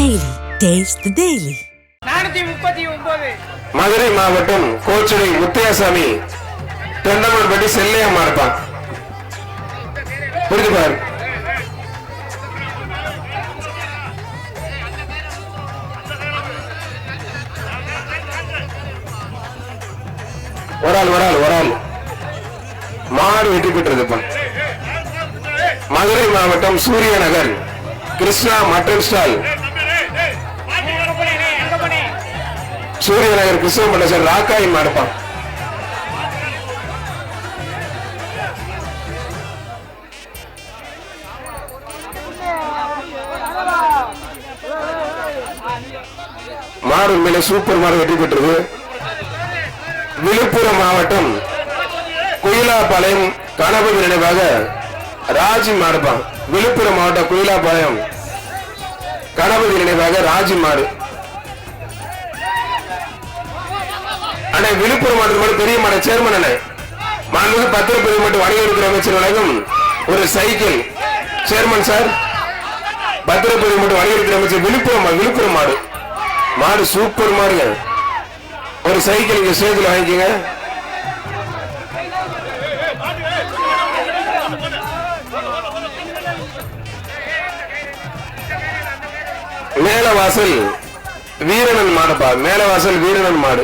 Daily. Taste the Daily. 439 Madurai மாவட்டம் கோச்சுடை முத்தியாசாமி தொண்டமன்பட்டி செல்லையம்மா இருப்பான். புரிஞ்சு பாரு. ஒரு ஆள் மாடு வெற்றி பெற்றது. மதுரை மாவட்டம் Suriyanagar Krishna mutton stall, Suriyanagar Krishna mutton stall ராக்காய் மாடுப்பான். மாடு மேல சூப்பர் மாடு வெற்றி பெற்றது. விழுப்புரம் மாவட்டம் குயிலாப்பாளையம் கணபதி நினைவாக ராஜி மாடுப்பான். விழுப்புரம் மாவட்டம் குயிலாப்பாளையம் கணபதி நினைவாக ராஜி மாடு. அண்ணே விழுப்புரம் மாவட்டம் பெரிய மாட சேர்மன் அண்ணே மாண்புமிகு பத்திரப்பதிவு மற்றும் வணிகத்துறை அமைச்சர் வழங்கும் ஒரு சைக்கிள். சேர்மன் சார், பத்திரப்பதிவு மற்றும் வணிகத்துறை அமைச்சர் விழுப்புரம் மாடு. மாடு சூப்பர் மாடுங்க. ஒரு சைக்கிள் இங்க ஸ்டேஜில் வாங்கிக்கங்க. மேலவாசல் வீரனன் மாடுப்பா. மேலவாசல் வீரனன் மாடு.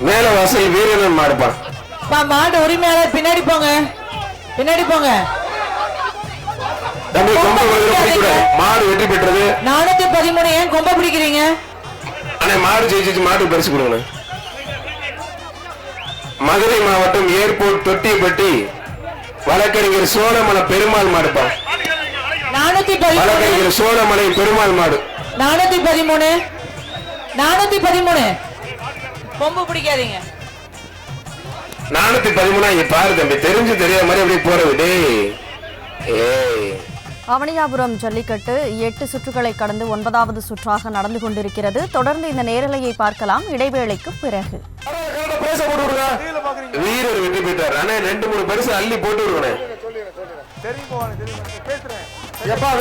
மேலவாசல் வீரனன் மாடுப்பா. மாடு உரிமையாளர் பின்னாடி போங்க, பின்னாடி போங்க. மாடு வெற்றி பெற்றது. 413. ஏன் கொம்ப பிடிக்கிறீங்க? மாடு ஜெயிச்சு மாடு பரிசு கொடுங்க. மதுரை மாவட்டம் ஏர்போர்ட் தொட்டியப்பட்டி வழக்கறிஞர் சோழமலை பெருமாள் மாடுப்பா. 413. வழக்கறிஞர் சோழமலை பெருமாள் மாடு. 413 கொம்பு பிடிக்காதீங்க. 413 பாரு தம்பி, தெரிஞ்சு தெரியாத மாதிரி அப்படியே போறது. அவனியாபுரம் ஜல்லிக்கட்டு 8 சுற்றுகளை கடந்து 9வது சுற்றாக நடந்து கொண்டிருக்கிறது. தொடர்ந்து இந்த நேரலையை பார்க்கலாம் இடைவேளைக்கு பிறகு. வீரர் வெற்றி பெற்றார். ஆனா 2-3 பரிசு அள்ளி போட்டு விடுவேன்.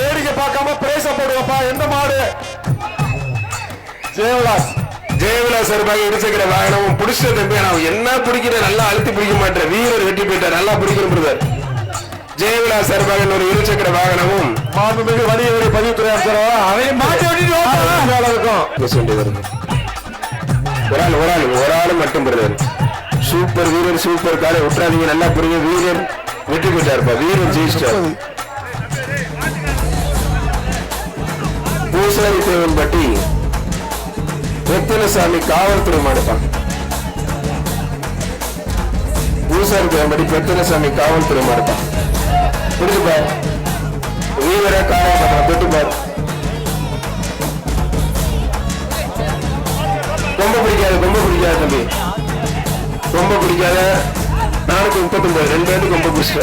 வேடிக்கை பார்க்காம பிரேச போடுவப்பா. எந்த மாடு? ஜெயவிலாஸ் சார்பாக இருசக்கர வாகனமும் பிடிச்ச தம்பி. நான் என்ன பிடிக்கிற நல்லா அழுத்தி பிடிக்க மாட்டேன். வீரர் வெற்றி பெற்றார். நல்லா பிடிக்கிறேன். ஜெயவிலாஸ் சார்பாக ஒரு இருசக்கர வாகனமும் மாண்புமிகு வணிகவரி பதிவுத்துறை அமைச்சர் ஒரு ஆள் மட்டும் பெறுவார். சூப்பர் வீரர், சூப்பர் காலை விட்டுறாதீங்க. நல்லா புரியுங்க. வீரர் வெற்றி பெற்றார்ப்பா. வீரர் ஜெயிச்சிட்டார். பூசாரி தேவன்பட்டி ரத்தினசாமி காவல்துறை மாடுப்பான். பூசாரி தேவன்பட்டி ரத்தினசாமி காவல்துறை மாடுப்பான். புரிஞ்சுப்பார். வீரரை காவல் பெற்றுப்பார். ரொம்ப பிடிக்காது தம்பி, ரொம்ப பிடிக்காத. 439 2 பேருக்கு ரொம்ப பிடிச்ச.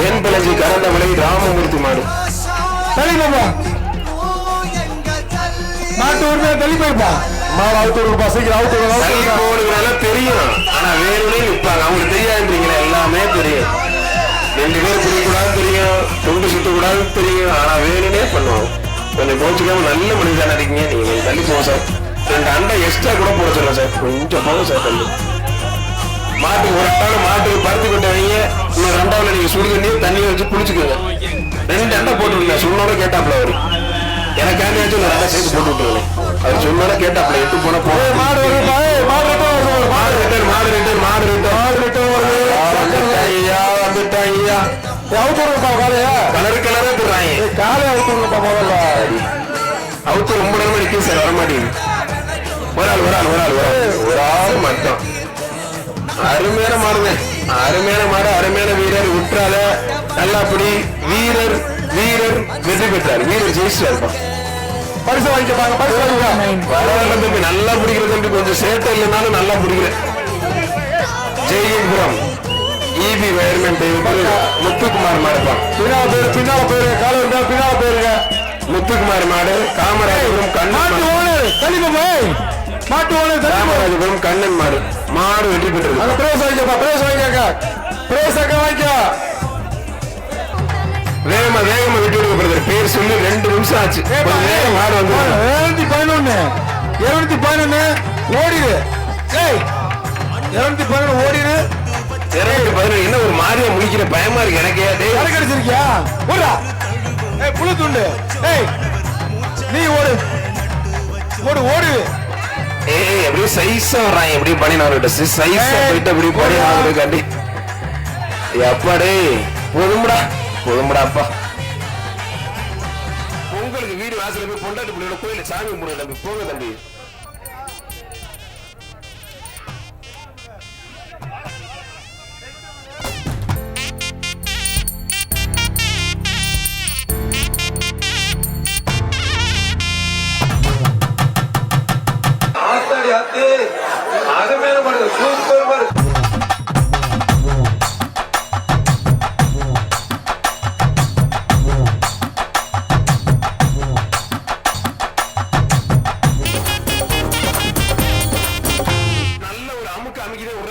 தென்பழஞ்சி கரந்தமலை ராமமூர்த்தி மாடு. தெரியும், ஆனா வேணும்னே நிற்பாங்க. அவங்களுக்கு தெரியாதுன்றீங்களா? எல்லாமே தெரியும். 2 பேர் பிடிக்கூடாது தெரியும், துண்டு சுத்த கூடாது தெரியும், ஆனா வேணும்னே பண்ணுவாங்க. கொஞ்சம் போச்சுக்காம நல்ல மனிதனா இருக்கீங்க. நீங்க தள்ளி போங்க சார். 2 அண்டை எக்ஸ்ட்ரா கூட போட சொல்றேன் சார். கொஞ்சம் போங்க சார் தள்ளி. மாட்டுக்கு மாட்டுக்கு பருத்தி கொட்டை வைங்க. இன்னும் 2வது நீங்க சுடு தண்ணியை வச்சு குளிச்சுக்கோங்க. 2 அண்டை போட்டு விடுங்க. சொன்னோட கேட்டாப்ல அவரு எனக்காண்டியாச்சும் 2 அண்டை சேர்த்து போட்டு விட்டுருவேன். அவர் சொன்னோட கேட்டாப்ல எட்டு போன போ. மாடு கலரு கலரா போடுறாங்க. காலை அவுத்துருப்பா. முதல்ல அவுத்து ரொம்ப நேரம் நிற்கும் சார். வரமாட்டேங்குது. ஒரு ஆள் மட்டும். அருமையான மாடுங்க. அருமையான மாடு, அருமையான வீரர். விட்டுறாத. நல்லா அப்படி வீரர் வெற்றி பெற்றார். வீரர் ஜெயிச்சிட்டாருப்பா. பரிசு வாங்கிப்பாங்க. தம்பி நல்லா பிடிக்கிற தம்பி. கொஞ்சம் சேட்டை இல்லைனாலும் நல்லா பிடிக்கிறேன். ஜெயபுரம் இபி வயர்மெண்ட் முத்துக்குமார் மாடுப்பான். பின்னால போயிருங்க, காலை வந்தா பின்னால போயிருங்க. முத்துக்குமார் மாடு காமராஜபுரம் கண்ணன் காமராஜபுரம் கண்ணன் மாடு மாடு வெற்றி பெற்றது. அந்த பிரேஸ் வாங்கிக்கப்பா, பிரேஸ் வாங்கிக்க, பிரேஸ் அக்கா வாங்கிக்க. வேகமா வேகமா விட்டு விடுங்க பிரதர். பேர் சொல்லி 2 நிமிஷம் ஆச்சு. மாடு வந்து 211 ஓடிடு. 211 ஓடிடு. 211 என்ன ஒரு மாதிரியா முடிக்கிற பயமா இருக்கு எனக்கே. கடை கிடைச்சிருக்கியா? ஓடுடா. புழு துண்டு. நீ ஓடு ஓடு ஓடு. எப்படியும் சைஸா வர்றான். எப்படியும் பண்ணினவர்கிட்ட சைஸா போயிட்டு அப்படி பண்ணினவரு காட்டி எப்பாடே போதும்டா போதும்டாப்பா. உங்களுக்கு வீடு வாசல போய் பொண்டாட்டி பிள்ளையோட கோயில சாமி கும்பிடுங்க தம்பி. போங்க தம்பி.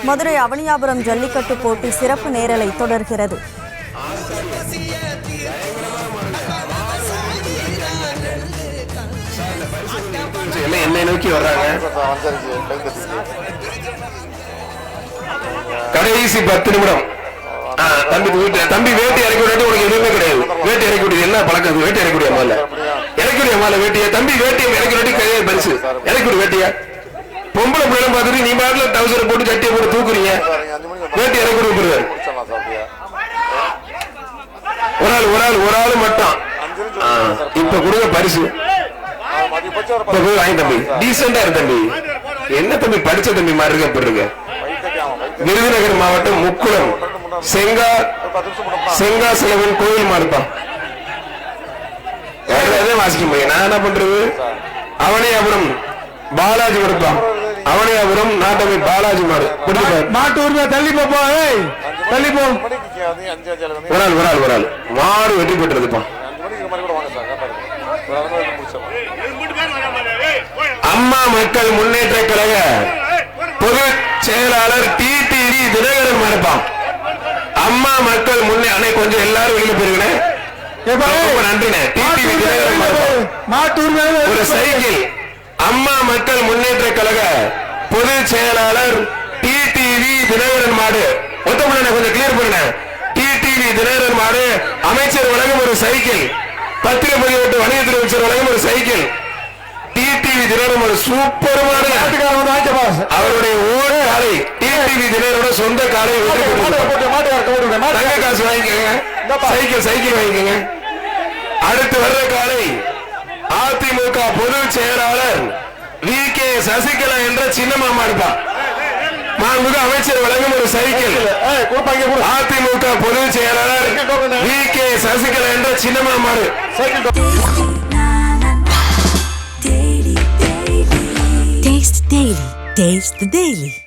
மதுரை அவனியாபுரம் ஜல்லிக்கட்டு போட்டி சிறப்பு நேரலை தொடர்கிறது. என்னை நோக்கி வர்றாங்க. கடைசி 10 நிமிடம். தம்பி வேட்டி இறக்கி விட உனக்கு எதுவுமே கிடையாது. வேட்டி இறக்கி விடுது என்ன பழக்கம்? வேட்டி இறக்கி விடிய மேல இறக்கி விடிய மேல வேட்டிய தம்பி வேட்டியை இறக்கி விட்டு கையை பரிசு இறக்கி விடு வேட்டிய. பொம்பளை பிள்ளை பார்த்துட்டு நீ பாட்டுல டவுசரை போட்டு சட்டியை போட்டு தூக்குறீங்க. வேட்டி இறக்கி விடுறது ஒரு ஆள் மட்டும். இப்ப கொடுங்க பரிசு. வாங்கி தம்பி டீசெண்டா இருக்கு தம்பி. என்ன தம்பி படிச்ச தம்பி மாதிரி இருக்க எப்படி இருக்கு? விருதுநகர் மாவட்டம் முக்குளம் செங்கா சிலவன் கோயில் மாடுப்பான். வாசிக்க முடியும். நான் என்ன பண்றது? அவனியாபுரம் பாலாஜி கொடுப்பான். அவனியாபுரம் நாட்டமை பாலாஜி மாடு மாட்டு உரிமை தள்ளி போப்பா. தள்ளி போ. ஒரு ஆள் மாடு வெற்றி பெற்றதுப்பான். அம்மா மக்கள் முன்னேற்ற கழக பொதுச் செயலாளர் டிடிவி தினகரன் மாடுப்பான். அம்மா மக்கள் முன்னே கொஞ்சம் எல்லாரும் வெளியில போயிருக்கேன். நன்றிண்ணே. டிடிவி தினகரன் மாடுப்பான். ஒரு சைக்கிள். அம்மா மக்கள் முன்னேற்ற கழக பொதுச் செயலாளர் டிடிவி தினகரன் மாடு. ஒத்தமுள்ள கொஞ்சம் கிளியர் பண்ணுங்க. டிடிவி தினகரன் மாடு அமைச்சர் வழங்கும் ஒரு சைக்கிள். பத்திரப்பதிவு வணிகத்துறை அமைச்சர் வழங்கும் ஒரு சைக்கிள். டிடிவி தினகரன் ஒரு சூப்பர் மாடு. அவருடைய ஓட காலை டிடிவி தினகரோட சொந்த காலை தங்க காசு வாங்கிக்கோங்க. சைக்கிள் வாங்கிக்கோங்க. அடுத்து வர்ற காலை அதிமுக பொதுச் செயலாளர் VK சசிகலா என்ற சின்னம்மா இருப்பா. மாண்புமிகு அமைச்சர் வழங்கும் ஒரு சைக்கிள். அதிமுக பொதுச் செயலாளர் VK சசிகலா என்ற சின்னம்மா மாடு. Taste the Daily.